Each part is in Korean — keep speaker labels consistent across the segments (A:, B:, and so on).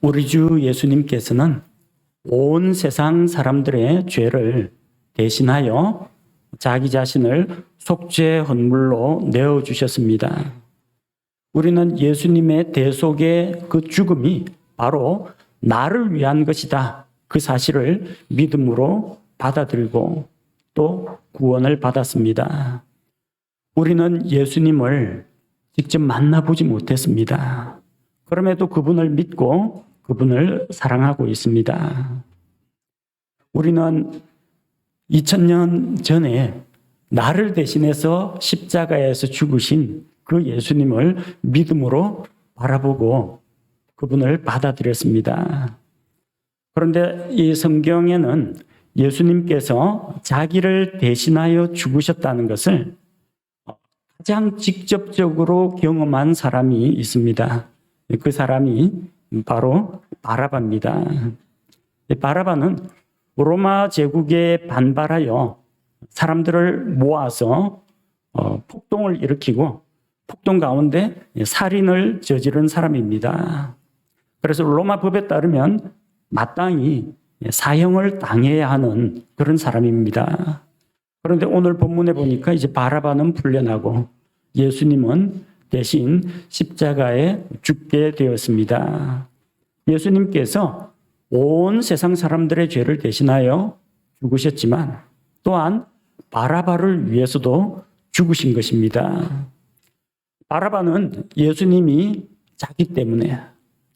A: 우리 주 예수님께서는 온 세상 사람들의 죄를 대신하여 자기 자신을 속죄 헌물로 내어주셨습니다. 우리는 예수님의 대속의 그 죽음이 바로 나를 위한 것이다. 그 사실을 믿음으로 받아들이고 또 구원을 받았습니다. 우리는 예수님을 직접 만나보지 못했습니다. 그럼에도 그분을 믿고 그분을 사랑하고 있습니다. 우리는 2000년 전에 나를 대신해서 십자가에서 죽으신 그 예수님을 믿음으로 바라보고 그분을 받아들였습니다. 그런데 이 성경에는 예수님께서 자기를 대신하여 죽으셨다는 것을 가장 직접적으로 경험한 사람이 있습니다. 그 사람이 바로 바라바입니다. 바라바는 로마 제국에 반발하여 사람들을 모아서 폭동을 일으키고 폭동 가운데 살인을 저지른 사람입니다. 그래서 로마 법에 따르면 마땅히 사형을 당해야 하는 그런 사람입니다. 그런데 오늘 본문에 보니까 이제 바라바는 풀려나고 예수님은 대신 십자가에 죽게 되었습니다. 예수님께서 온 세상 사람들의 죄를 대신하여 죽으셨지만 또한 바라바를 위해서도 죽으신 것입니다. 바라바는 예수님이 자기 때문에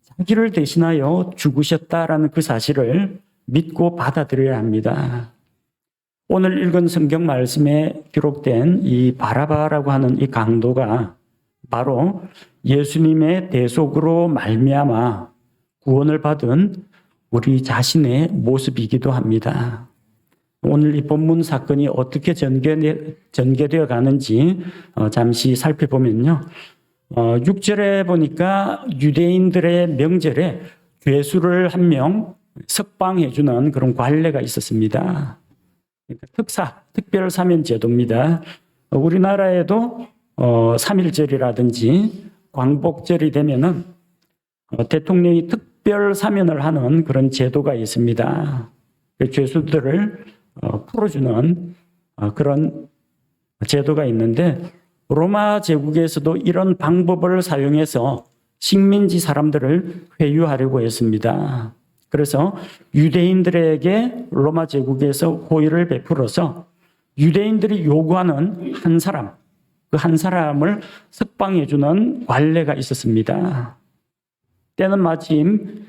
A: 자기를 대신하여 죽으셨다라는 그 사실을 믿고 받아들여야 합니다. 오늘 읽은 성경 말씀에 기록된 이 바라바라고 하는 이 강도가 바로 예수님의 대속으로 말미암아 구원을 받은 우리 자신의 모습이기도 합니다. 오늘 이 본문 사건이 어떻게 전개되어 가는지 잠시 살펴보면요. 6절에 보니까 유대인들의 명절에 죄수를 한 명 석방해 주는 그런 관례가 있었습니다. 그러니까 특별 사면 제도입니다. 우리나라에도 3.1절이라든지 광복절이 되면은 대통령이 특별 사면을 하는 그런 제도가 있습니다. 죄수들을 풀어주는 그런 제도가 있는데 로마 제국에서도 이런 방법을 사용해서 식민지 사람들을 회유하려고 했습니다. 그래서 유대인들에게 로마 제국에서 호의를 베풀어서 유대인들이 요구하는 한 사람, 그 한 사람을 석방해주는 관례가 있었습니다. 때는 마침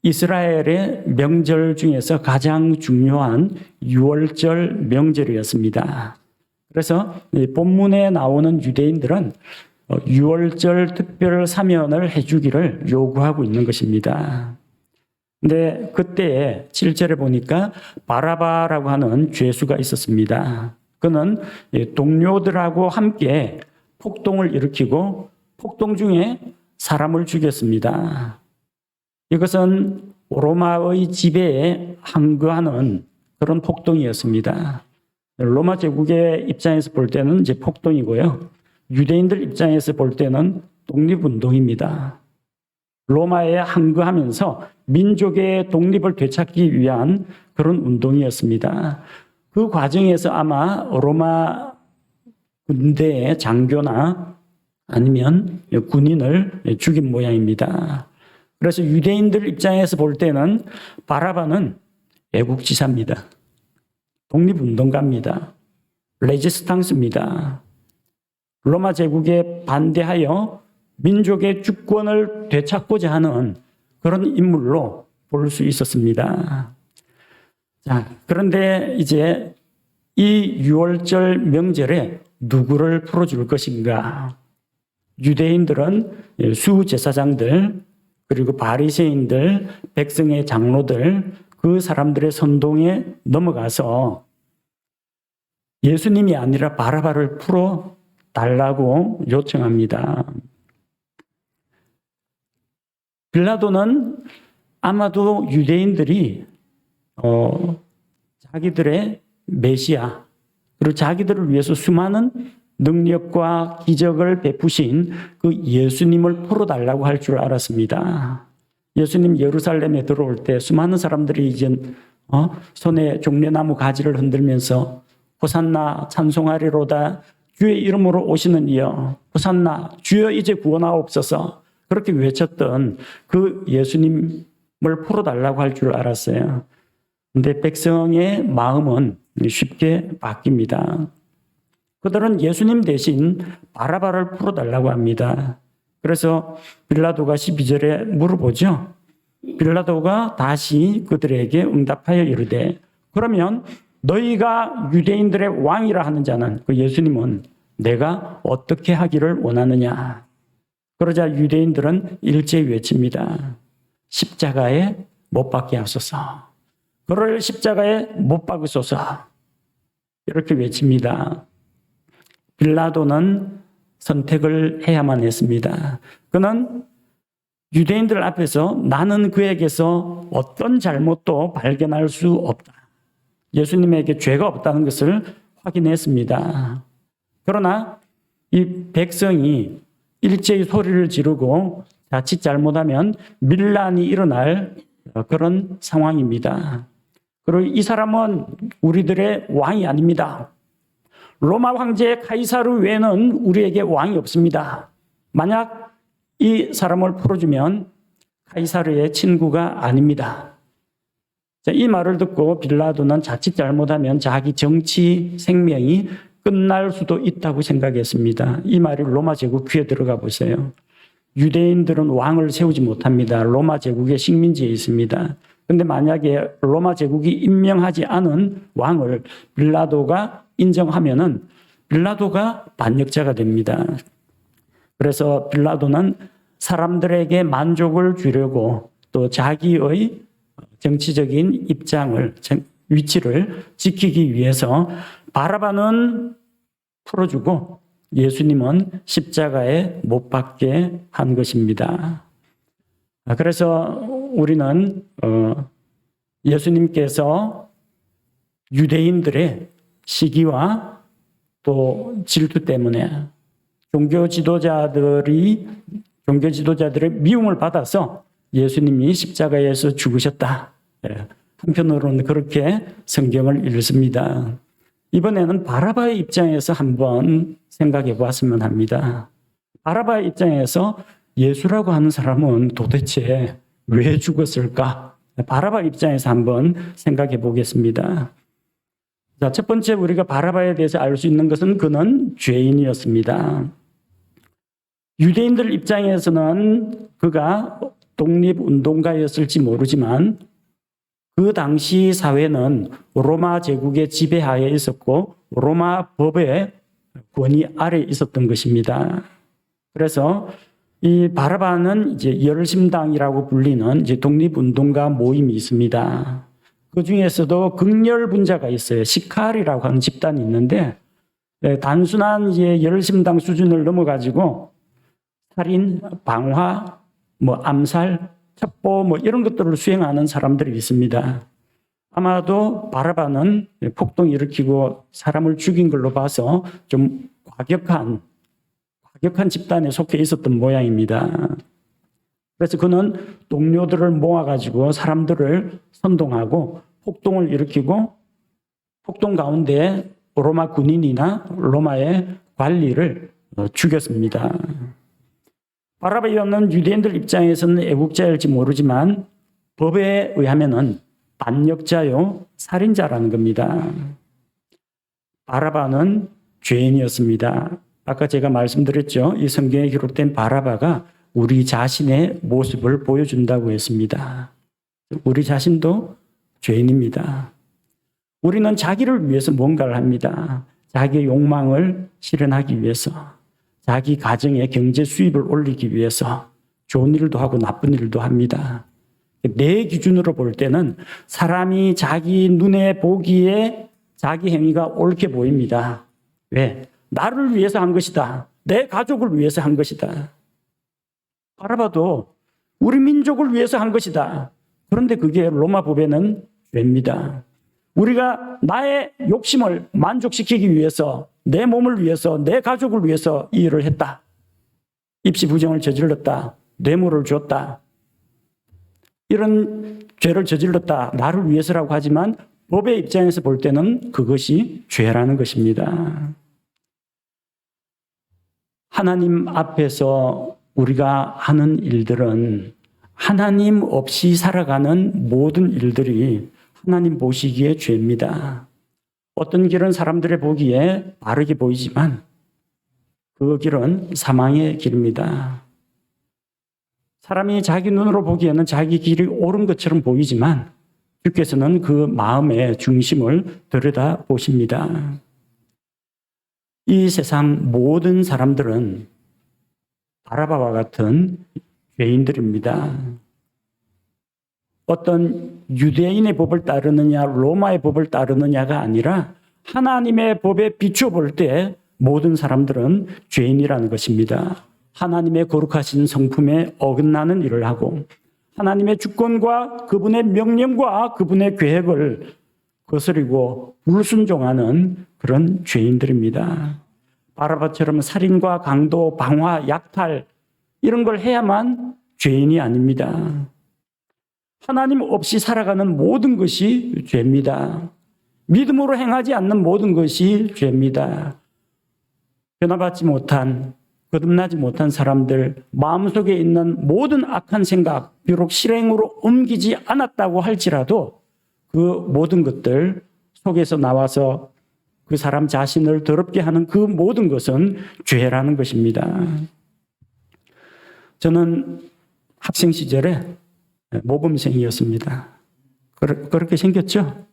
A: 이스라엘의 명절 중에서 가장 중요한 유월절 명절이었습니다. 그래서 본문에 나오는 유대인들은 유월절 특별 사면을 해주기를 요구하고 있는 것입니다. 근데 그때 7절에 보니까 바라바라고 하는 죄수가 있었습니다. 그는 동료들하고 함께 폭동을 일으키고 폭동 중에 사람을 죽였습니다. 이것은 로마의 지배에 항거하는 그런 폭동이었습니다. 로마 제국의 입장에서 볼 때는 이제 폭동이고요. 유대인들 입장에서 볼 때는 독립운동입니다. 로마에 항거하면서 민족의 독립을 되찾기 위한 그런 운동이었습니다. 그 과정에서 아마 로마 군대의 장교나 아니면 군인을 죽인 모양입니다. 그래서 유대인들 입장에서 볼 때는 바라바는 애국지사입니다. 독립운동가입니다. 레지스탕스입니다. 로마 제국에 반대하여 민족의 주권을 되찾고자 하는 그런 인물로 볼 수 있었습니다. 자, 그런데 이제 이 유월절 명절에 누구를 풀어줄 것인가? 유대인들은 수제사장들, 그리고 바리새인들, 백성의 장로들, 그 사람들의 선동에 넘어가서 예수님이 아니라 바라바를 풀어 달라고 요청합니다. 빌라도는 아마도 유대인들이 자기들의 메시아, 그리고 자기들을 위해서 수많은 능력과 기적을 베푸신 그 예수님을 풀어달라고 할 줄 알았습니다. 예수님 예루살렘에 들어올 때 수많은 사람들이 이제 손에 종려나무 가지를 흔들면서 호산나 찬송하리로다 주의 이름으로 오시는 이여 호산나 주여 이제 구원하옵소서 그렇게 외쳤던 그 예수님을 풀어달라고 할 줄 알았어요. 그런데 백성의 마음은 쉽게 바뀝니다. 그들은 예수님 대신 바라바를 풀어달라고 합니다. 그래서 빌라도가 12절에 물어보죠. 빌라도가 다시 그들에게 응답하여 이르되 그러면 너희가 유대인들의 왕이라 하는 자는 그 예수님은 내가 어떻게 하기를 원하느냐. 그러자 유대인들은 일제히 외칩니다. 십자가에 못 박게 하소서. 그를 십자가에 못 박으소서. 이렇게 외칩니다. 빌라도는 선택을 해야만 했습니다. 그는 유대인들 앞에서 나는 그에게서 어떤 잘못도 발견할 수 없다. 예수님에게 죄가 없다는 것을 확인했습니다. 그러나 이 백성이 일제히 소리를 지르고 자칫 잘못하면 밀란이 일어날 그런 상황입니다. 그리고 이 사람은 우리들의 왕이 아닙니다. 로마 황제 카이사르 외에는 우리에게 왕이 없습니다. 만약 이 사람을 풀어주면 카이사르의 친구가 아닙니다. 이 말을 듣고 빌라도는 자칫 잘못하면 자기 정치 생명이 끝날 수도 있다고 생각했습니다. 이 말이 로마 제국 귀에 들어가 보세요. 유대인들은 왕을 세우지 못합니다. 로마 제국의 식민지에 있습니다. 그런데 만약에 로마 제국이 임명하지 않은 왕을 빌라도가 인정하면은 빌라도가 반역자가 됩니다. 그래서 빌라도는 사람들에게 만족을 주려고 또 자기의 정치적인 입장을, 위치를 지키기 위해서 바라바는 풀어주고 예수님은 십자가에 못 박게 한 것입니다. 그래서 우리는 예수님께서 유대인들의 시기와 또 질투 때문에 종교 지도자들의 미움을 받아서 예수님이 십자가에서 죽으셨다. 한편으로는 그렇게 성경을 읽습니다. 이번에는 바라바의 입장에서 한번 생각해 보았으면 합니다. 바라바의 입장에서 예수라고 하는 사람은 도대체 왜 죽었을까? 바라바 입장에서 한번 생각해 보겠습니다. 자, 첫 번째 우리가 바라바에 대해서 알 수 있는 것은 그는 죄인이었습니다. 유대인들 입장에서는 그가 독립운동가였을지 모르지만 그 당시 사회는 로마 제국의 지배하에 있었고 로마 법의 권위 아래 있었던 것입니다. 그래서 이 바라바는 이제 열심당이라고 불리는 이제 독립운동가 모임이 있습니다. 그 중에서도 극렬분자가 있어요. 시칼이라고 하는 집단이 있는데 단순한 이제 열심당 수준을 넘어가지고 살인, 방화, 암살, 첩보 이런 것들을 수행하는 사람들이 있습니다. 아마도 바라바는 폭동 일으키고 사람을 죽인 걸로 봐서 좀 과격한 집단에 속해 있었던 모양입니다. 그래서 그는 동료들을 모아가지고 사람들을 선동하고 폭동을 일으키고 폭동 가운데 로마 군인이나 로마의 관리를 죽였습니다. 바라바는 유대인들 입장에서는 애국자일지 모르지만 법에 의하면은 반역자요 살인자라는 겁니다. 바라바는 죄인이었습니다. 아까 제가 말씀드렸죠. 이 성경에 기록된 바라바가 우리 자신의 모습을 보여준다고 했습니다. 우리 자신도 죄인입니다. 우리는 자기를 위해서 뭔가를 합니다. 자기의 욕망을 실현하기 위해서, 자기 가정의 경제 수입을 올리기 위해서 좋은 일도 하고 나쁜 일도 합니다. 내 기준으로 볼 때는 사람이 자기 눈에 보기에 자기 행위가 옳게 보입니다. 왜? 나를 위해서 한 것이다. 내 가족을 위해서 한 것이다. 바라바도 우리 민족을 위해서 한 것이다. 그런데 그게 로마 법에는 죄입니다. 우리가 나의 욕심을 만족시키기 위해서, 내 몸을 위해서, 내 가족을 위해서 이 일을 했다. 입시 부정을 저질렀다. 뇌물을 줬다. 이런 죄를 저질렀다, 나를 위해서라고 하지만 법의 입장에서 볼 때는 그것이 죄라는 것입니다. 하나님 앞에서 우리가 하는 일들은 하나님 없이 살아가는 모든 일들이 하나님 보시기에 죄입니다. 어떤 길은 사람들의 보기에 바르게 보이지만 그 길은 사망의 길입니다. 사람이 자기 눈으로 보기에는 자기 길이 옳은 것처럼 보이지만 주께서는 그 마음의 중심을 들여다보십니다. 이 세상 모든 사람들은 바라바와 같은 죄인들입니다. 어떤 유대인의 법을 따르느냐 로마의 법을 따르느냐가 아니라 하나님의 법에 비추어 볼 때 모든 사람들은 죄인이라는 것입니다. 하나님의 거룩하신 성품에 어긋나는 일을 하고 하나님의 주권과 그분의 명령과 그분의 계획을 거스리고 불순종하는 그런 죄인들입니다. 바라바처럼 살인과 강도, 방화, 약탈 이런 걸 해야만 죄인이 아닙니다. 하나님 없이 살아가는 모든 것이 죄입니다. 믿음으로 행하지 않는 모든 것이 죄입니다. 변화받지 못한, 거듭나지 못한 사람들, 마음속에 있는 모든 악한 생각, 비록 실행으로 옮기지 않았다고 할지라도 그 모든 것들 속에서 나와서 그 사람 자신을 더럽게 하는 그 모든 것은 죄라는 것입니다. 저는 학생 시절에 모범생이었습니다. 그렇게 생겼죠?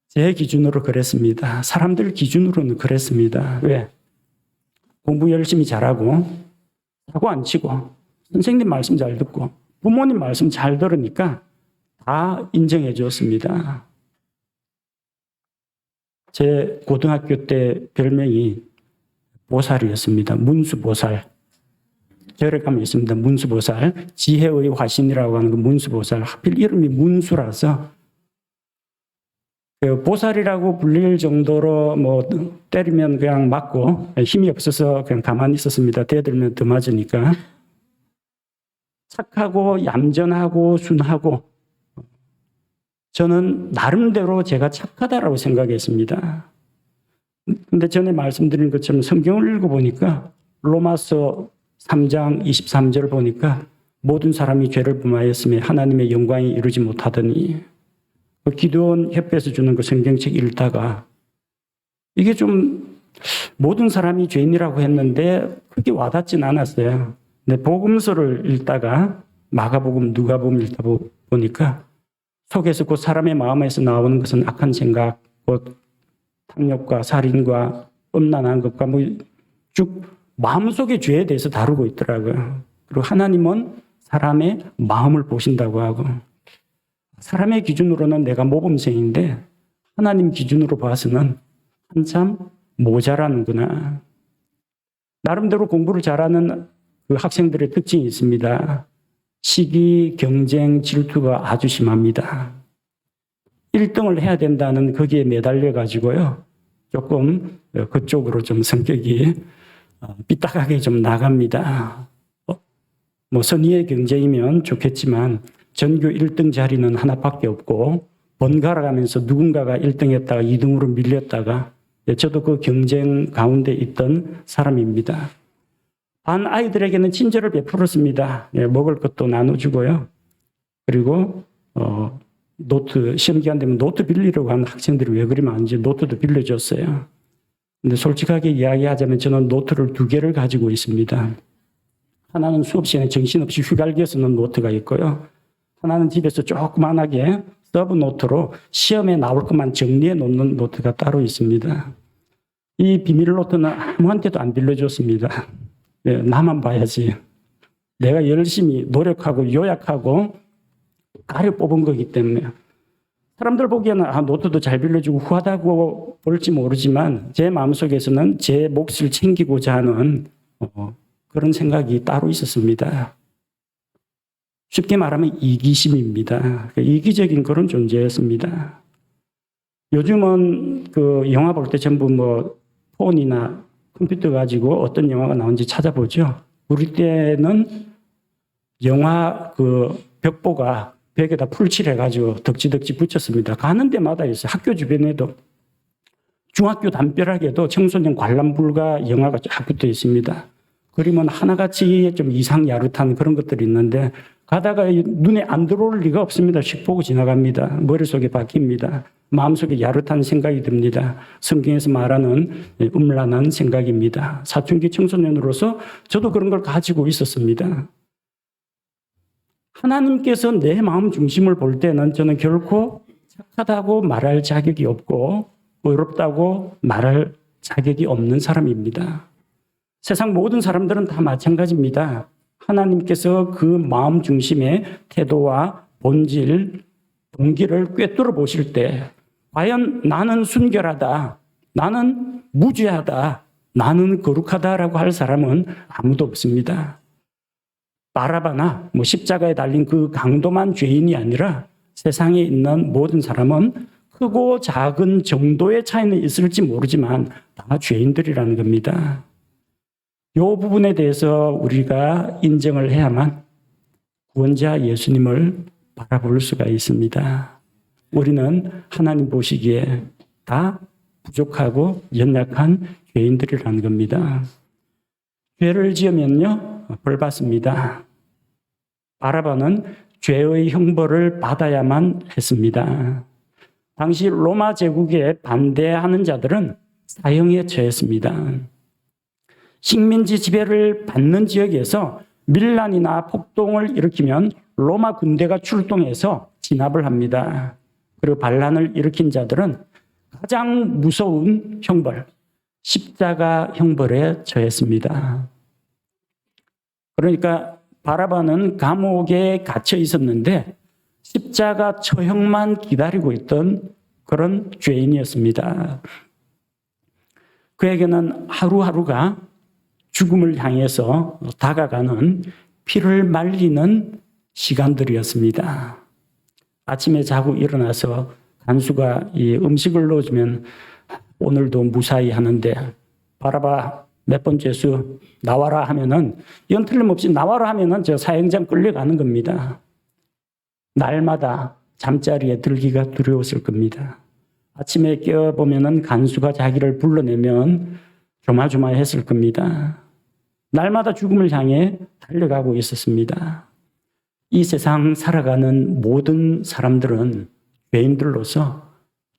A: 제 기준으로 그랬습니다. 사람들 기준으로는 그랬습니다. 왜? 공부 열심히 잘하고 사고 안 치고 선생님 말씀 잘 듣고 부모님 말씀 잘 들으니까 다 인정해 주었습니다. 제 고등학교 때 별명이 보살이었습니다. 문수보살. 절에 가면 있습니다. 문수보살. 지혜의 화신이라고 하는 그 문수보살. 하필 이름이 문수라서 그 보살이라고 불릴 정도로 뭐 때리면 그냥 맞고 힘이 없어서 그냥 가만히 있었습니다. 대들면 더 맞으니까. 착하고 얌전하고 순하고 저는 나름대로 제가 착하다라고 생각했습니다. 근데 전에 말씀드린 것처럼 성경을 읽어보니까 로마서 3장 23절을 보니까 모든 사람이 죄를 범하였으며 하나님의 영광이 이루지 못하더니 기도원 협회에서 주는 그 성경책 읽다가 이게 좀 모든 사람이 죄인이라고 했는데 크게 와닿진 않았어요. 근데 복음서를 읽다가 마가복음, 누가복음 읽다 보니까 속에서 그 사람의 마음에서 나오는 것은 악한 생각, 곧 탐욕과 살인과 음란한 것과 뭐 쭉 마음속의 죄에 대해서 다루고 있더라고요. 그리고 하나님은 사람의 마음을 보신다고 하고 사람의 기준으로는 내가 모범생인데 하나님 기준으로 봐서는 한참 모자라는구나. 나름대로 공부를 잘하는 그 학생들의 특징이 있습니다. 시기, 경쟁, 질투가 아주 심합니다. 1등을 해야 된다는 거기에 매달려 가지고요. 조금 그쪽으로 좀 성격이 삐딱하게 좀 나갑니다. 뭐 선의의 경쟁이면 좋겠지만 전교 1등 자리는 하나밖에 없고 번갈아 가면서 누군가가 1등 했다가 2등으로 밀렸다가 저도 그 경쟁 가운데 있던 사람입니다. 반 아이들에게는 친절을 베풀었습니다. 먹을 것도 나눠주고요. 그리고 노트 시험 기간 되면 노트 빌리려고 하는 학생들이 왜 그리 많은지 노트도 빌려줬어요. 근데 솔직하게 이야기하자면 저는 노트를 2개를 가지고 있습니다. 하나는 수업 시간에 정신없이 휘갈겨 쓰는 노트가 있고요. 하나는 집에서 조그만하게 서브 노트로 시험에 나올 것만 정리해 놓는 노트가 따로 있습니다. 이 비밀 노트는 아무한테도 안 빌려줬습니다. 나만 봐야지. 내가 열심히 노력하고 요약하고 가려 뽑은 거기 때문에 사람들 보기에는 노트도 잘 빌려주고 후하다고 볼지 모르지만 제 마음속에서는 제 몫을 챙기고자 하는 그런 생각이 따로 있었습니다. 쉽게 말하면 이기심입니다. 이기적인 그런 존재였습니다. 요즘은 그 영화 볼 때 전부 뭐 폰이나 컴퓨터 가지고 어떤 영화가 나온지 찾아보죠. 우리 때는 영화 그 벽보가 벽에다 풀칠해가지고 덕지덕지 붙였습니다. 가는 데마다 있어요. 학교 주변에도. 중학교 담벼락에도 청소년 관람 불가 영화가 쫙 붙어 있습니다. 그림은 하나같이 좀 이상 야릇한 그런 것들이 있는데 가다가 눈에 안 들어올 리가 없습니다. 씩 보고 지나갑니다. 머릿속에 박힙니다. 마음속에 야릇한 생각이 듭니다. 성경에서 말하는 음란한 생각입니다. 사춘기 청소년으로서 저도 그런 걸 가지고 있었습니다. 하나님께서 내 마음 중심을 볼 때는 저는 결코 착하다고 말할 자격이 없고 의롭다고 말할 자격이 없는 사람입니다. 세상 모든 사람들은 다 마찬가지입니다. 하나님께서 그 마음 중심의 태도와 본질, 동기를 꿰뚫어 보실 때 과연 나는 순결하다, 나는 무죄하다, 나는 거룩하다라고 할 사람은 아무도 없습니다. 바라바나 십자가에 달린 그 강도만 죄인이 아니라 세상에 있는 모든 사람은 크고 작은 정도의 차이는 있을지 모르지만 다 죄인들이라는 겁니다. 이 부분에 대해서 우리가 인정을 해야만 구원자 예수님을 바라볼 수가 있습니다. 우리는 하나님 보시기에 다 부족하고 연약한 죄인들이라는 겁니다. 죄를 지으면요, 벌 받습니다. 바라바는 죄의 형벌을 받아야만 했습니다. 당시 로마 제국에 반대하는 자들은 사형에 처했습니다. 식민지 지배를 받는 지역에서 밀란이나 폭동을 일으키면 로마 군대가 출동해서 진압을 합니다. 그리고 반란을 일으킨 자들은 가장 무서운 형벌, 십자가 형벌에 처했습니다. 그러니까 바라바는 감옥에 갇혀 있었는데 십자가 처형만 기다리고 있던 그런 죄인이었습니다. 그에게는 하루하루가 죽음을 향해서 다가가는 피를 말리는 시간들이었습니다. 아침에 자고 일어나서 간수가 이 음식을 넣어주면 오늘도 무사히 하는데 바라바 몇 번 죄수 나와라 하면은 연틀림없이 나와라 하면은 저 사형장 끌려가는 겁니다. 날마다 잠자리에 들기가 두려웠을 겁니다. 아침에 깨어보면은 간수가 자기를 불러내면 조마조마했을 겁니다. 날마다 죽음을 향해 달려가고 있었습니다. 이 세상 살아가는 모든 사람들은 죄인들로서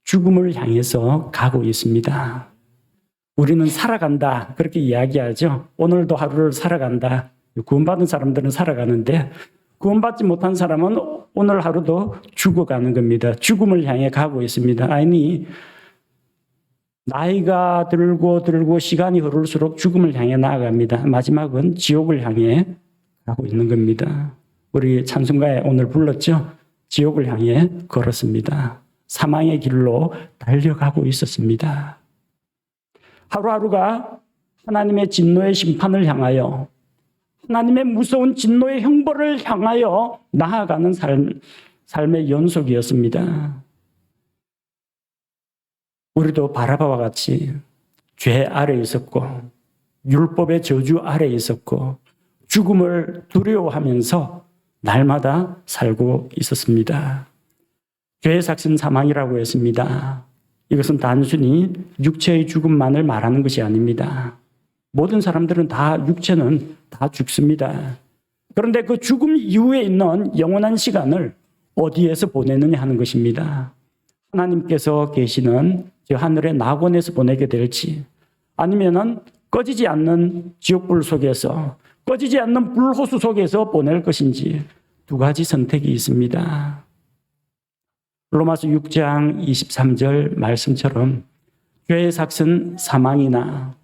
A: 죽음을 향해서 가고 있습니다. 우리는 살아간다 그렇게 이야기하죠. 오늘도 하루를 살아간다. 구원받은 사람들은 살아가는데 구원받지 못한 사람은 오늘 하루도 죽어가는 겁니다. 죽음을 향해 가고 있습니다. 아니 나이가 들고 시간이 흐를수록 죽음을 향해 나아갑니다. 마지막은 지옥을 향해 가고 있는 겁니다. 우리 찬송가에 오늘 불렀죠. 지옥을 향해 걸었습니다. 사망의 길로 달려가고 있었습니다. 하루하루가 하나님의 진노의 심판을 향하여 하나님의 무서운 진노의 형벌을 향하여 나아가는 삶의 연속이었습니다. 우리도 바라바와 같이 죄 아래 있었고 율법의 저주 아래 있었고 죽음을 두려워하면서 날마다 살고 있었습니다. 죄의 삭슨 사망이라고 했습니다. 이것은 단순히 육체의 죽음만을 말하는 것이 아닙니다. 모든 사람들은 다 육체는 다 죽습니다. 그런데 그 죽음 이후에 있는 영원한 시간을 어디에서 보내느냐 하는 것입니다. 하나님께서 계시는 저 하늘의 낙원에서 보내게 될지 아니면은 꺼지지 않는 지옥불 속에서 꺼지지 않는 불호수 속에서 보낼 것인지 두 가지 선택이 있습니다. 로마서 6장 23절 말씀처럼 죄의 삭은 사망이나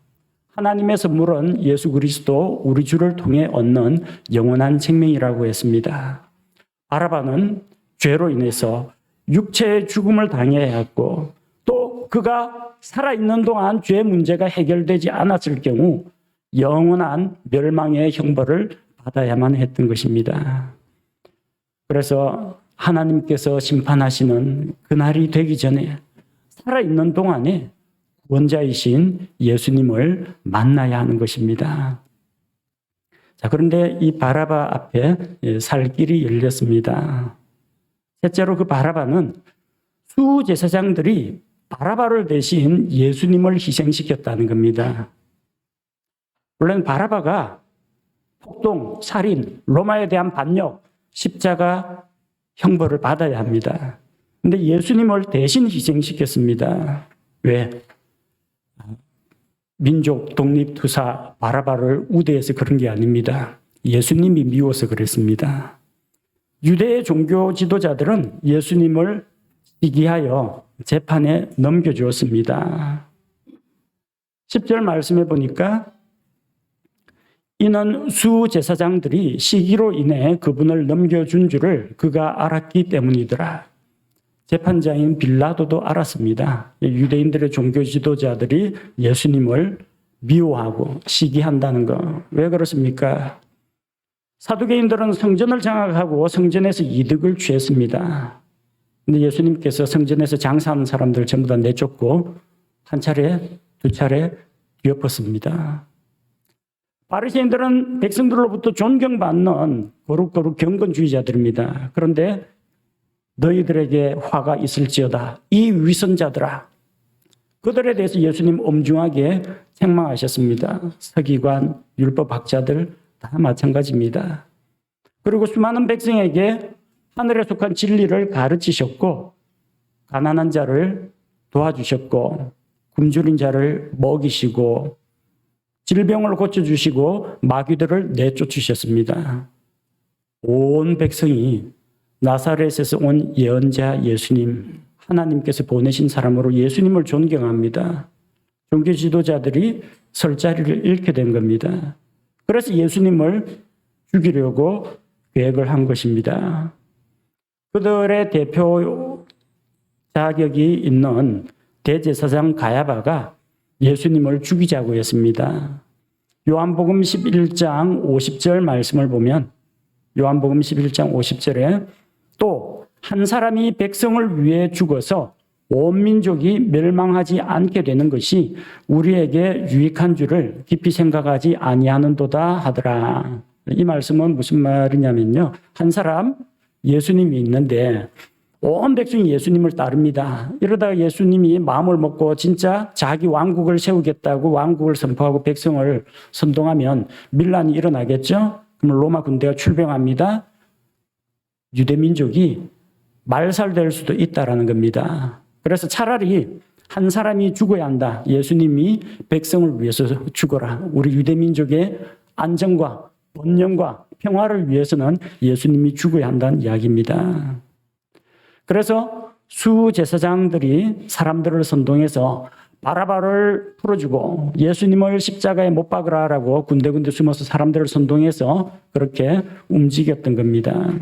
A: 하나님의 선물은 예수 그리스도 우리 주를 통해 얻는 영원한 생명이라고 했습니다. 바라바는 죄로 인해서 육체의 죽음을 당해야 했고 또 그가 살아있는 동안 죄 문제가 해결되지 않았을 경우 영원한 멸망의 형벌을 받아야만 했던 것입니다. 그래서 하나님께서 심판하시는 그날이 되기 전에 살아있는 동안에 구원자이신 예수님을 만나야 하는 것입니다. 자, 그런데 이 바라바 앞에 살 길이 열렸습니다. 셋째로 그 바라바는 수제사장들이 바라바를 대신 예수님을 희생시켰다는 겁니다. 물론 바라바가 폭동, 살인, 로마에 대한 반역, 십자가 형벌을 받아야 합니다. 그런데 예수님을 대신 희생시켰습니다. 왜? 민족 독립투사 바라바를 우대해서 그런 게 아닙니다. 예수님이 미워서 그랬습니다. 유대의 종교 지도자들은 예수님을 시기하여 재판에 넘겨주었습니다. 10절 말씀해 보니까 이는 수제사장들이 시기로 인해 그분을 넘겨준 줄을 그가 알았기 때문이더라. 재판장인 빌라도도 알았습니다. 유대인들의 종교 지도자들이 예수님을 미워하고 시기한다는 거. 왜 그렇습니까? 사두개인들은 성전을 장악하고 성전에서 이득을 취했습니다. 근데 예수님께서 성전에서 장사하는 사람들 전부 다 내쫓고 한 차례, 두 차례 뒤엎었습니다. 바리새인들은 백성들로부터 존경받는 거룩거룩 경건주의자들입니다. 그런데 너희들에게 화가 있을지어다. 이 위선자들아. 그들에 대해서 예수님 엄중하게 책망하셨습니다. 서기관, 율법학자들 다 마찬가지입니다. 그리고 수많은 백성에게 하늘에 속한 진리를 가르치셨고 가난한 자를 도와주셨고 굶주린 자를 먹이시고 질병을 고쳐주시고 마귀들을 내쫓으셨습니다. 온 백성이 나사렛에서 온 예언자 예수님, 하나님께서 보내신 사람으로 예수님을 존경합니다. 종교 지도자들이 설 자리를 잃게 된 겁니다. 그래서 예수님을 죽이려고 계획을 한 것입니다. 그들의 대표 자격이 있는 대제사장 가야바가 예수님을 죽이자고 했습니다. 요한복음 11장 50절 말씀을 보면 요한복음 11장 50절에 또 한 사람이 백성을 위해 죽어서 온 민족이 멸망하지 않게 되는 것이 우리에게 유익한 줄을 깊이 생각하지 아니하는도다 하더라. 이 말씀은 무슨 말이냐면요. 한 사람 예수님이 있는데 온 백성이 예수님을 따릅니다. 이러다가 예수님이 마음을 먹고 진짜 자기 왕국을 세우겠다고 왕국을 선포하고 백성을 선동하면 밀란이 일어나겠죠. 그럼 로마 군대가 출병합니다. 유대 민족이 말살될 수도 있다라는 겁니다. 그래서 차라리 한 사람이 죽어야 한다. 예수님이 백성을 위해서 죽어라. 우리 유대 민족의 안정과 번영과 평화를 위해서는 예수님이 죽어야 한다는 이야기입니다. 그래서 수제사장들이 사람들을 선동해서 바라바를 풀어주고 예수님을 십자가에 못 박으라라고 군데군데 숨어서 사람들을 선동해서 그렇게 움직였던 겁니다.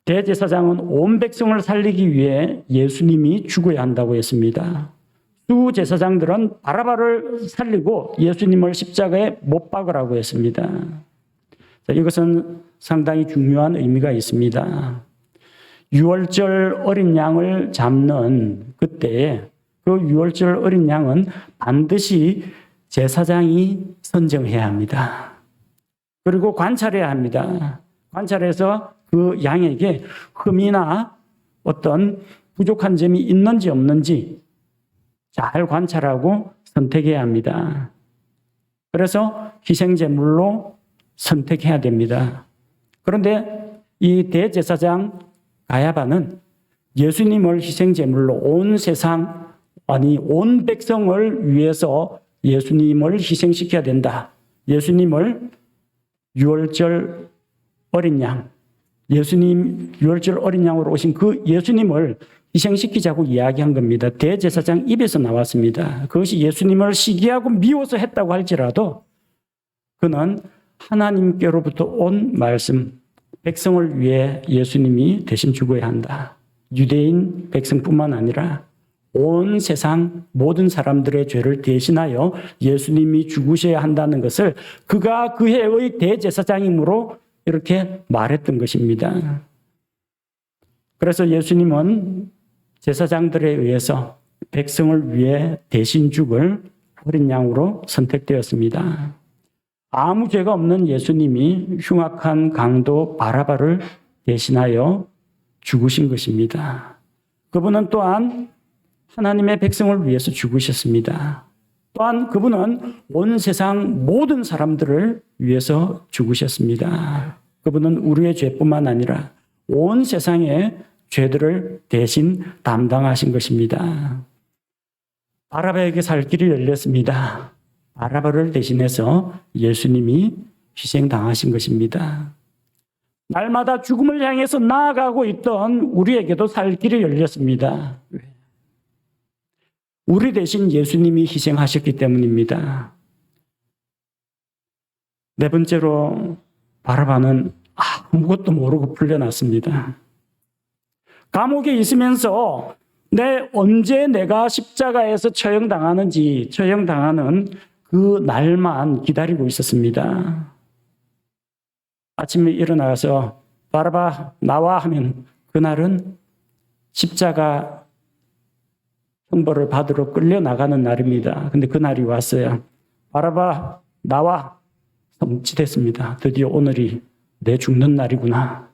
A: 대제사장은 온 백성을 살리기 위해 예수님이 죽어야 한다고 했습니다. 수제사장들은 바라바를 살리고 예수님을 십자가에 못 박으라고 했습니다. 자, 이것은 상당히 중요한 의미가 있습니다. 유월절 어린 양을 잡는 그때에 그 유월절 어린 양은 반드시 제사장이 선정해야 합니다. 그리고 관찰해야 합니다. 관찰해서 그 양에게 흠이나 어떤 부족한 점이 있는지 없는지 잘 관찰하고 선택해야 합니다. 그래서 희생제물로 선택해야 됩니다. 그런데 이 대제사장 가야바는 예수님을 희생제물로 온 세상, 아니 온 백성을 위해서 예수님을 희생시켜야 된다. 예수님을 유월절 어린 양, 예수님 유월절 어린 양으로 오신 그 예수님을 희생시키자고 이야기한 겁니다. 대제사장 입에서 나왔습니다. 그것이 예수님을 시기하고 미워서 했다고 할지라도 그는 하나님께로부터 온 말씀, 백성을 위해 예수님이 대신 죽어야 한다. 유대인 백성뿐만 아니라 온 세상 모든 사람들의 죄를 대신하여 예수님이 죽으셔야 한다는 것을 그가 그 해의 대제사장이므로 이렇게 말했던 것입니다. 그래서 예수님은 제사장들에 의해서 백성을 위해 대신 죽을 어린 양으로 선택되었습니다. 아무 죄가 없는 예수님이 흉악한 강도 바라바를 대신하여 죽으신 것입니다. 그분은 또한 하나님의 백성을 위해서 죽으셨습니다. 또한 그분은 온 세상 모든 사람들을 위해서 죽으셨습니다. 그분은 우리의 죄뿐만 아니라 온 세상의 죄들을 대신 담당하신 것입니다. 바라바에게 살 길이 열렸습니다. 바라바를 대신해서 예수님이 희생당하신 것입니다. 날마다 죽음을 향해서 나아가고 있던 우리에게도 살 길이 열렸습니다. 우리 대신 예수님이 희생하셨기 때문입니다. 네 번째로 바라바는 아무것도 모르고 풀려났습니다. 감옥에 있으면서 언제 내가 십자가에서 처형당하는 그 날만 기다리고 있었습니다. 아침에 일어나서 바라바 나와 하면 그날은 십자가 형벌을 받으러 끌려나가는 날입니다. 근데 그 날이 왔어요. 바라바 나와. 멈칫했습니다. 드디어 오늘이 내 죽는 날이구나.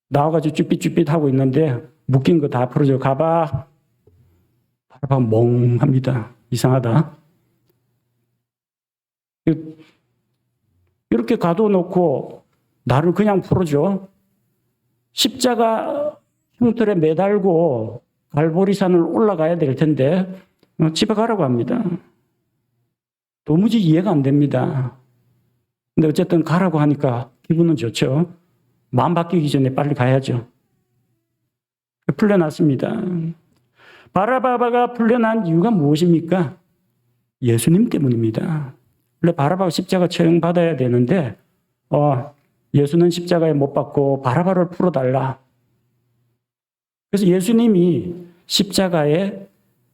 A: 나와가지고 쭈삣쭈삣 하고 있는데 묶인 거 다 풀어줘. 가봐. 바라바 멍합니다. 이상하다. 이렇게 가둬놓고 나를 그냥 풀어줘. 십자가 흉틀에 매달고 갈보리산을 올라가야 될 텐데 집에 가라고 합니다. 도무지 이해가 안 됩니다. 근데 어쨌든 가라고 하니까 기분은 좋죠. 마음 바뀌기 전에 빨리 가야죠. 풀려났습니다. 바라바가 풀려난 이유가 무엇입니까? 예수님 때문입니다. 원래 바라바가 십자가 처형받아야 되는데 예수는 십자가에 못 박고 바라바를 풀어달라. 그래서 예수님이 십자가에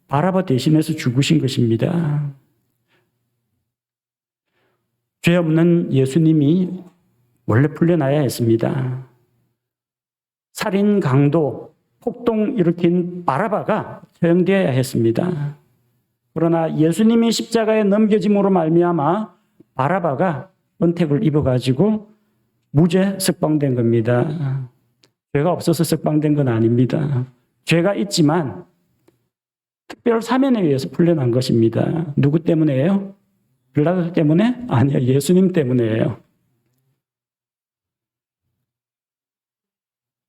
A: 바라바 대신해서 죽으신 것입니다. 죄 없는 예수님이 원래 풀려나야 했습니다. 살인 강도, 폭동 일으킨 바라바가 처형되어야 했습니다. 그러나 예수님이 십자가에 넘겨짐으로 말미암아 바라바가 은택을 입어가지고 무죄 석방된 겁니다. 죄가 없어서 석방된 건 아닙니다. 죄가 있지만 특별 사면에 의해서 풀려난 것입니다. 누구 때문에요? 빌라도 때문에? 아니요, 예수님 때문에요.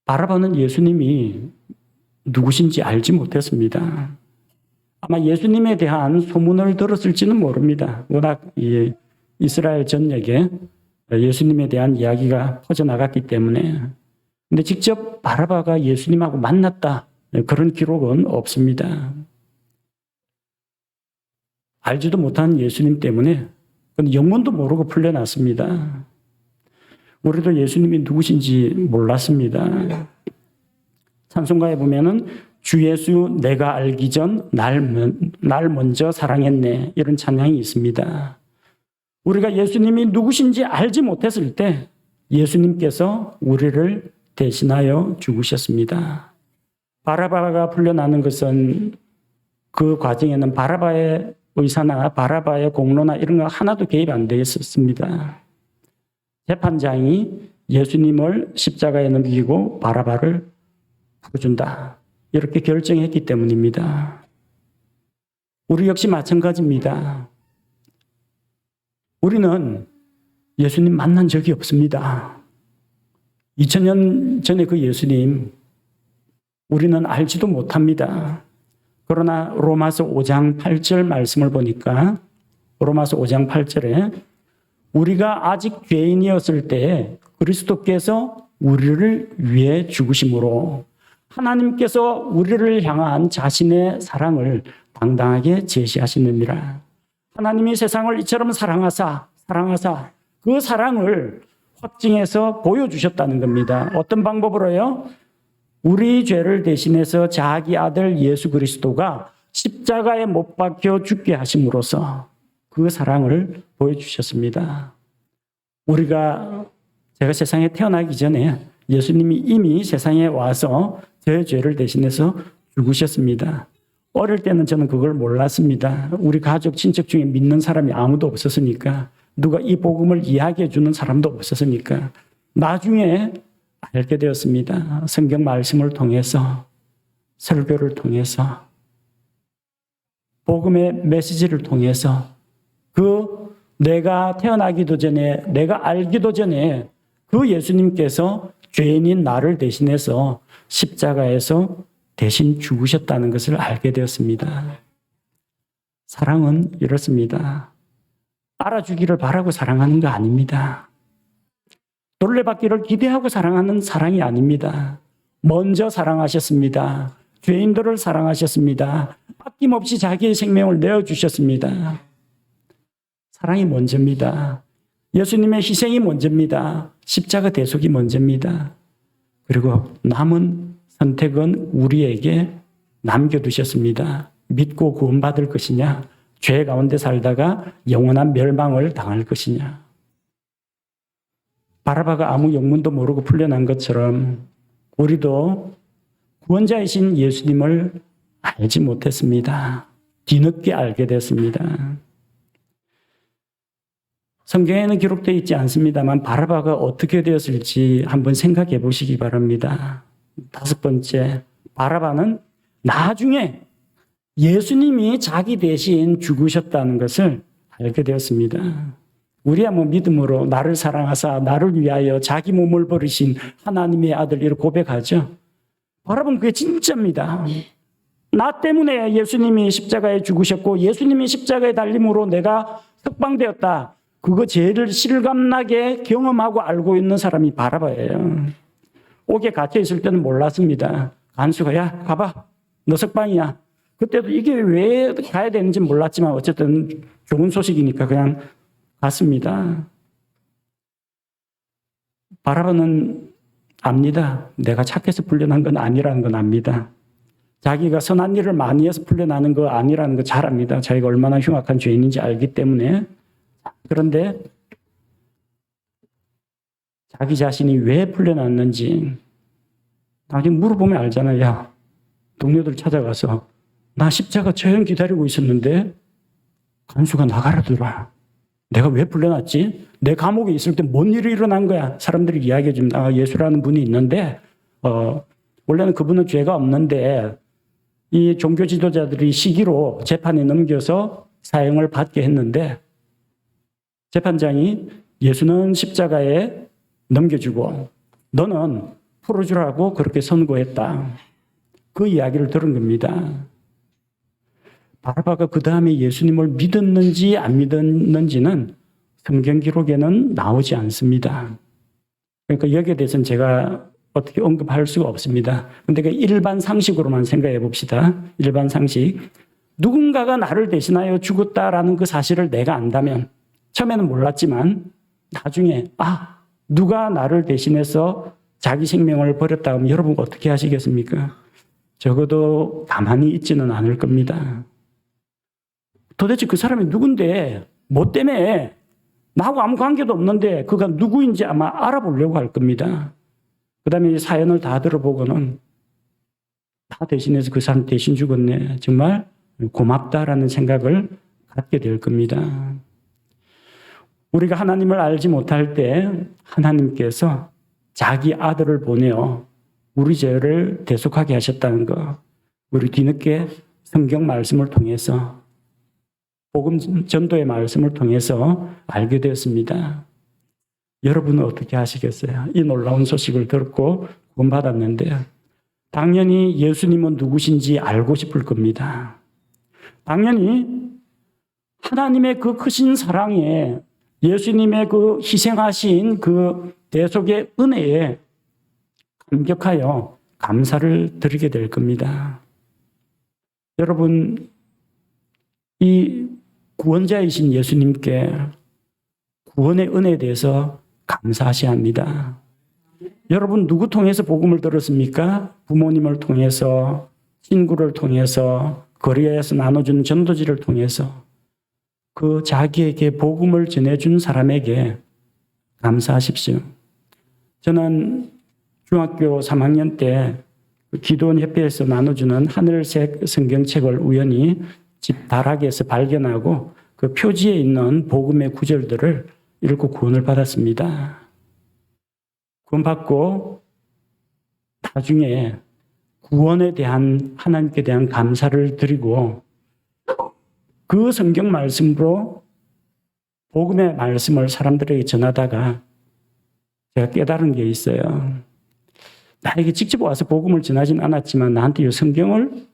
A: 바라바는 예수님이 누구신지 알지 못했습니다. 아마 예수님에 대한 소문을 들었을지는 모릅니다. 워낙 이스라엘 전역에 예수님에 대한 이야기가 퍼져나갔기 때문에. 근데 직접 바라바가 예수님하고 만났다, 그런 기록은 없습니다. 알지도 못한 예수님 때문에 영문도 모르고 풀려났습니다. 우리도 예수님이 누구신지 몰랐습니다. 찬송가에 보면은 주 예수 내가 알기 전 날 먼저 사랑했네, 이런 찬양이 있습니다. 우리가 예수님이 누구신지 알지 못했을 때 예수님께서 우리를 대신하여 죽으셨습니다. 바라바가 풀려나는 것은 그 과정에는 바라바의 의사나 바라바의 공로나 이런 거 하나도 개입 안 되어 있었습니다. 재판장이 예수님을 십자가에 넘기고 바라바를 풀어준다, 이렇게 결정했기 때문입니다. 우리 역시 마찬가지입니다. 우리는 예수님 만난 적이 없습니다. 2000년 전에 그 예수님 우리는 알지도 못합니다. 그러나 로마서 5장 8절 말씀을 보니까 로마서 5장 8절에 우리가 아직 죄인이었을 때 그리스도께서 우리를 위해 죽으심으로 하나님께서 우리를 향한 자신의 사랑을 당당하게 제시하시느니라. 하나님이 세상을 이처럼 사랑하사 그 사랑을 확증해서 보여주셨다는 겁니다. 어떤 방법으로요? 우리 죄를 대신해서 자기 아들 예수 그리스도가 십자가에 못 박혀 죽게 하심으로써 그 사랑을 보여주셨습니다. 제가 세상에 태어나기 전에 예수님이 이미 세상에 와서 제 죄를 대신해서 죽으셨습니다. 어릴 때는 저는 그걸 몰랐습니다. 우리 가족, 친척 중에 믿는 사람이 아무도 없었으니까 누가 이 복음을 이야기해 주는 사람도 없었으니까 나중에 알게 되었습니다. 성경 말씀을 통해서, 설교를 통해서, 복음의 메시지를 통해서, 내가 태어나기도 전에, 내가 알기도 전에 그 예수님께서 죄인인 나를 대신해서 십자가에서 대신 죽으셨다는 것을 알게 되었습니다. 사랑은 이렇습니다. 알아주기를 바라고 사랑하는 거 아닙니다. 놀래받기를 기대하고 사랑하는 사랑이 아닙니다. 먼저 사랑하셨습니다. 죄인들을 사랑하셨습니다. 아낌없이 자기의 생명을 내어주셨습니다. 사랑이 먼저입니다. 예수님의 희생이 먼저입니다. 십자가 대속이 먼저입니다. 그리고 남은 선택은 우리에게 남겨두셨습니다. 믿고 구원받을 것이냐, 죄 가운데 살다가 영원한 멸망을 당할 것이냐. 바라바가 아무 영문도 모르고 풀려난 것처럼 우리도 구원자이신 예수님을 알지 못했습니다. 뒤늦게 알게 됐습니다. 성경에는 기록되어 있지 않습니다만 바라바가 어떻게 되었을지 한번 생각해 보시기 바랍니다. 5번째, 바라바는 나중에 예수님이 자기 대신 죽으셨다는 것을 알게 되었습니다. 우리야 믿음으로 나를 사랑하사 나를 위하여 자기 몸을 버리신 하나님의 아들 이렇게 고백하죠. 바라바는 그게 진짜입니다. 나 때문에 예수님이 십자가에 죽으셨고 예수님이 십자가에 달림으로 내가 석방되었다. 그거 제일 실감나게 경험하고 알고 있는 사람이 바라바예요. 옥에 갇혀 있을 때는 몰랐습니다. 간수가 야 가봐 너 석방이야. 그때도 이게 왜 가야 되는지 몰랐지만 어쨌든 좋은 소식이니까 그냥 갔습니다. 바라바는 압니다. 내가 착해서 풀려난 건 아니라는 건 압니다. 자기가 선한 일을 많이 해서 풀려나는 거 아니라는 거 잘 압니다. 자기가 얼마나 흉악한 죄인인지 알기 때문에. 그런데 자기 자신이 왜 풀려났는지 나중에 물어보면 알잖아요. 야, 동료들 찾아가서 나 십자가 처형 기다리고 있었는데 간수가 나가라더라. 내가 왜 풀려났지? 내 감옥에 있을 때 뭔 일이 일어난 거야? 사람들이 이야기해 줍니다. 예수라는 분이 있는데 원래는 그분은 죄가 없는데 이 종교 지도자들이 시기로 재판에 넘겨서 사형을 받게 했는데 재판장이 예수는 십자가에 넘겨주고 너는 풀어주라고 그렇게 선고했다. 그 이야기를 들은 겁니다. 바라바가 그 다음에 예수님을 믿었는지 안 믿었는지는 성경 기록에는 나오지 않습니다. 그러니까 여기에 대해서는 제가 어떻게 언급할 수가 없습니다. 그런데 그 일반 상식으로만 생각해 봅시다. 일반 상식. 누군가가 나를 대신하여 죽었다라는 그 사실을 내가 안다면 처음에는 몰랐지만 나중에 누가 나를 대신해서 자기 생명을 버렸다 하면 여러분 어떻게 하시겠습니까? 적어도 가만히 있지는 않을 겁니다. 도대체 그 사람이 누군데 뭐 때문에 나하고 아무 관계도 없는데 그가 누구인지 아마 알아보려고 할 겁니다. 그 다음에 사연을 다 들어보고는 나 대신해서 그 사람 대신 죽었네. 정말 고맙다라는 생각을 갖게 될 겁니다. 우리가 하나님을 알지 못할 때 하나님께서 자기 아들을 보내어 우리 죄를 대속하게 하셨다는 거 우리 뒤늦게 성경 말씀을 통해서 복음 전도의 말씀을 통해서 알게 되었습니다. 여러분은 어떻게 하시겠어요? 이 놀라운 소식을 듣고 구원받았는데 당연히 예수님은 누구신지 알고 싶을 겁니다. 당연히 하나님의 그 크신 사랑에 예수님의 그 희생하신 그 대속의 은혜에 감격하여 감사를 드리게 될 겁니다. 여러분, 이 구원자이신 예수님께 구원의 은혜에 대해서 감사하셔야 합니다. 여러분 누구 통해서 복음을 들었습니까? 부모님을 통해서, 친구를 통해서, 거리에서 나눠주는 전도지를 통해서 그 자기에게 복음을 전해준 사람에게 감사하십시오. 저는 중학교 3학년 때 기도원협회에서 나눠주는 하늘색 성경책을 우연히 집 다락에서 발견하고 그 표지에 있는 복음의 구절들을 읽고 구원을 받았습니다. 구원받고 나중에 구원에 대한 하나님께 대한 감사를 드리고 그 성경 말씀으로 복음의 말씀을 사람들에게 전하다가 제가 깨달은 게 있어요. 나에게 직접 와서 복음을 전하진 않았지만 나한테 이 성경을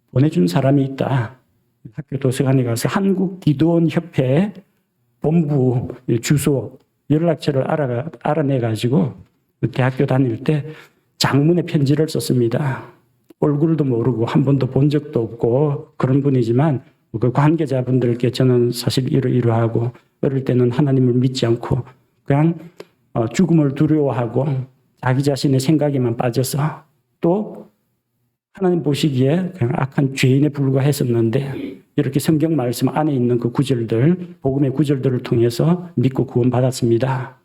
A: 보내준 사람이 있다. 학교 도서관에 가서 한국기도원협회 본부 주소 연락처를 알아내가지고 대학교 다닐 때 장문의 편지를 썼습니다. 얼굴도 모르고 한 번도 본 적도 없고 그런 분이지만 그 관계자분들께 저는 사실 이러이러하고 어릴 때는 하나님을 믿지 않고 그냥 죽음을 두려워하고 자기 자신의 생각에만 빠져서 또 하나님 보시기에 그냥 악한 죄인에 불과했었는데 이렇게 성경 말씀 안에 있는 그 구절들, 복음의 구절들을 통해서 믿고 구원받았습니다.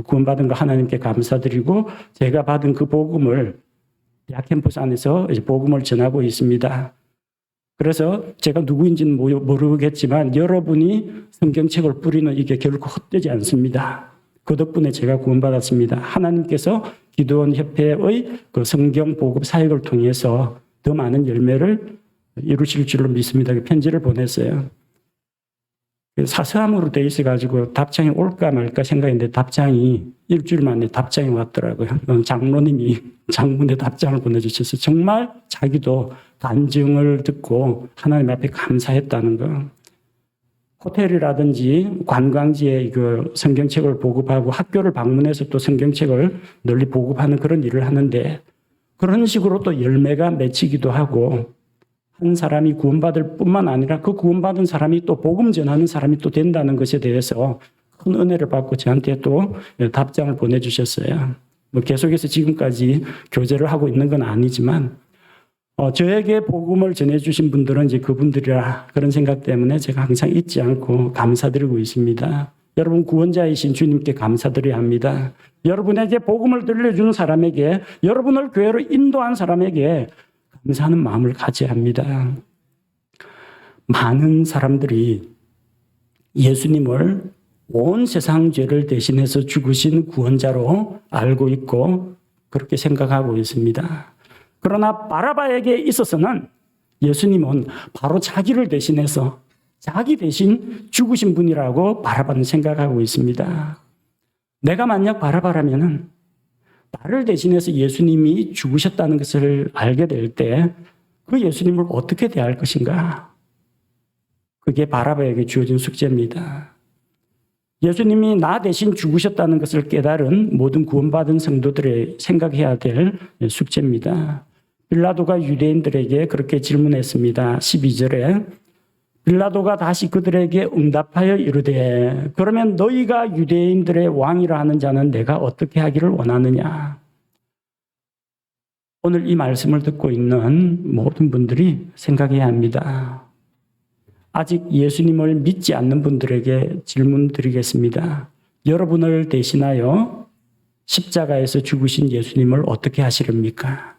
A: 구원받은 거 하나님께 감사드리고 제가 받은 그 복음을 대학 캠퍼스 안에서 이제 복음을 전하고 있습니다. 그래서 제가 누구인지는 모르겠지만 여러분이 성경책을 뿌리는 이게 결코 헛되지 않습니다. 그 덕분에 제가 구원받았습니다. 하나님께서 기도원 협회의 그 성경 보급 사역을 통해서 더 많은 열매를 이루실 줄로 믿습니다. 편지를 보냈어요. 사서함으로 돼 있어가지고 답장이 올까 말까 생각했는데 답장이 일주일 만에 답장이 왔더라고요. 장로님이 장문의 답장을 보내주셔서 정말 자기도 간증을 듣고 하나님 앞에 감사했다는 거. 호텔이라든지 관광지에 그 성경책을 보급하고 학교를 방문해서 또 성경책을 널리 보급하는 그런 일을 하는데 그런 식으로 또 열매가 맺히기도 하고 한 사람이 구원받을 뿐만 아니라 그 구원받은 사람이 또 복음 전하는 사람이 또 된다는 것에 대해서 큰 은혜를 받고 저한테 또 답장을 보내주셨어요. 뭐 계속해서 지금까지 교제를 하고 있는 건 아니지만 저에게 복음을 전해주신 분들은 이제 그분들이라 그런 생각 때문에 제가 항상 잊지 않고 감사드리고 있습니다. 여러분 구원자이신 주님께 감사드려야 합니다. 여러분에게 복음을 들려주는 사람에게 여러분을 교회로 인도한 사람에게 감사하는 마음을 가져야 합니다. 많은 사람들이 예수님을 온 세상 죄를 대신해서 죽으신 구원자로 알고 있고 그렇게 생각하고 있습니다. 그러나 바라바에게 있어서는 예수님은 바로 자기를 대신해서 자기 대신 죽으신 분이라고 바라바는 생각하고 있습니다. 내가 만약 바라바라면은 나를 대신해서 예수님이 죽으셨다는 것을 알게 될 때 그 예수님을 어떻게 대할 것인가? 그게 바라바에게 주어진 숙제입니다. 예수님이 나 대신 죽으셨다는 것을 깨달은 모든 구원받은 성도들의 생각해야 될 숙제입니다. 빌라도가 유대인들에게 그렇게 질문했습니다. 12절에 빌라도가 다시 그들에게 응답하여 이르되 그러면 너희가 유대인들의 왕이라 하는 자는 내가 어떻게 하기를 원하느냐. 오늘 이 말씀을 듣고 있는 모든 분들이 생각해야 합니다. 아직 예수님을 믿지 않는 분들에게 질문 드리겠습니다. 여러분을 대신하여 십자가에서 죽으신 예수님을 어떻게 하시렵니까?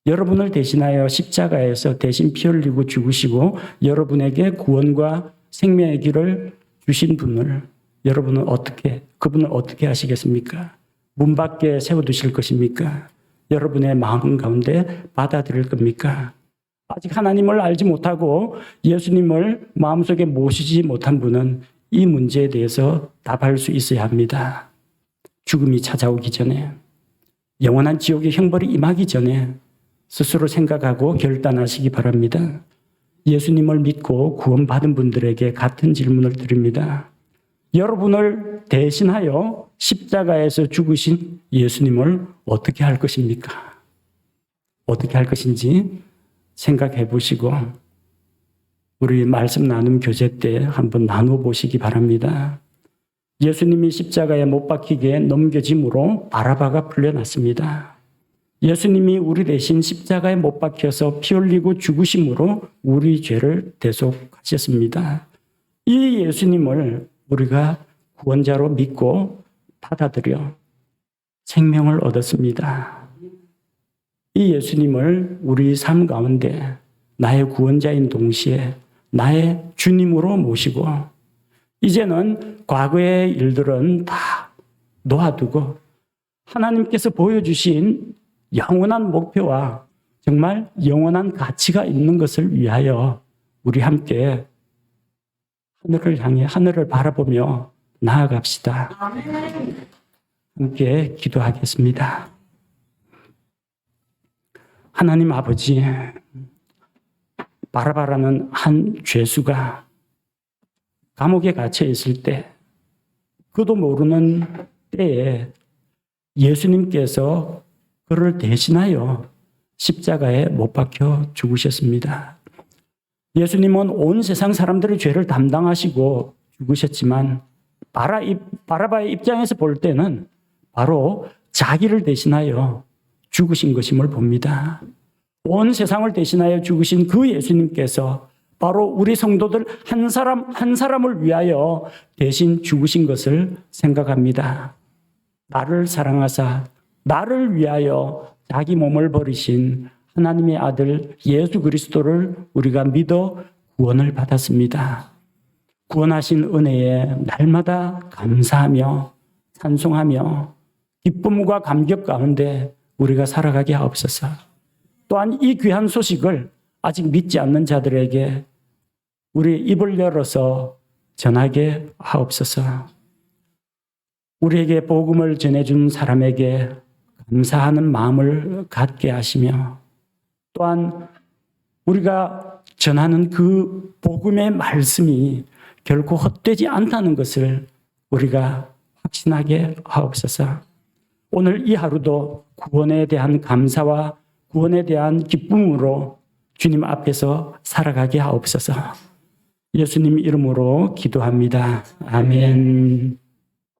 A: 여러분을 대신하여 십자가에서 대신 피 흘리고 죽으시고 여러분에게 구원과 생명의 길을 주신 분을 그분을 어떻게 하시겠습니까? 문 밖에 세워두실 것입니까? 여러분의 마음 가운데 받아들일 겁니까? 아직 하나님을 알지 못하고 예수님을 마음속에 모시지 못한 분은 이 문제에 대해서 답할 수 있어야 합니다. 죽음이 찾아오기 전에, 영원한 지옥의 형벌이 임하기 전에 스스로 생각하고 결단하시기 바랍니다. 예수님을 믿고 구원받은 분들에게 같은 질문을 드립니다. 여러분을 대신하여 십자가에서 죽으신 예수님을 어떻게 할 것입니까? 어떻게 할 것인지 생각해 보시고 우리 말씀 나눔 교제 때 한번 나눠 보시기 바랍니다. 예수님이 십자가에 못 박히게 넘겨짐으로 바라바가 풀려났습니다. 예수님이 우리 대신 십자가에 못 박혀서 피 흘리고 죽으심으로 우리 죄를 대속하셨습니다. 이 예수님을 우리가 구원자로 믿고 받아들여 생명을 얻었습니다. 이 예수님을 우리 삶 가운데 나의 구원자인 동시에 나의 주님으로 모시고 이제는 과거의 일들은 다 놓아두고 하나님께서 보여주신 영원한 목표와 정말 영원한 가치가 있는 것을 위하여 우리 함께 하늘을 향해 하늘을 바라보며 나아갑시다. 함께 기도하겠습니다. 하나님 아버지, 바라바라는 한 죄수가 감옥에 갇혀 있을 때 그도 모르는 때에 예수님께서 그를 대신하여 십자가에 못 박혀 죽으셨습니다. 예수님은 온 세상 사람들의 죄를 담당하시고 죽으셨지만 바라바의 입장에서 볼 때는 바로 자기를 대신하여 죽으신 것임을 봅니다. 온 세상을 대신하여 죽으신 그 예수님께서 바로 우리 성도들 한 사람 한 사람을 위하여 대신 죽으신 것을 생각합니다. 나를 사랑하사 나를 위하여 자기 몸을 버리신 하나님의 아들 예수 그리스도를 우리가 믿어 구원을 받았습니다. 구원하신 은혜에 날마다 감사하며 찬송하며 기쁨과 감격 가운데 우리가 살아가게 하옵소서. 또한 이 귀한 소식을 아직 믿지 않는 자들에게 우리 입을 열어서 전하게 하옵소서. 우리에게 복음을 전해준 사람에게 감사하는 마음을 갖게 하시며 또한 우리가 전하는 그 복음의 말씀이 결코 헛되지 않다는 것을 우리가 확신하게 하옵소서. 오늘 이 하루도 구원에 대한 감사와 구원에 대한 기쁨으로 주님 앞에서 살아가게 하옵소서. 예수님 이름으로 기도합니다. 아멘.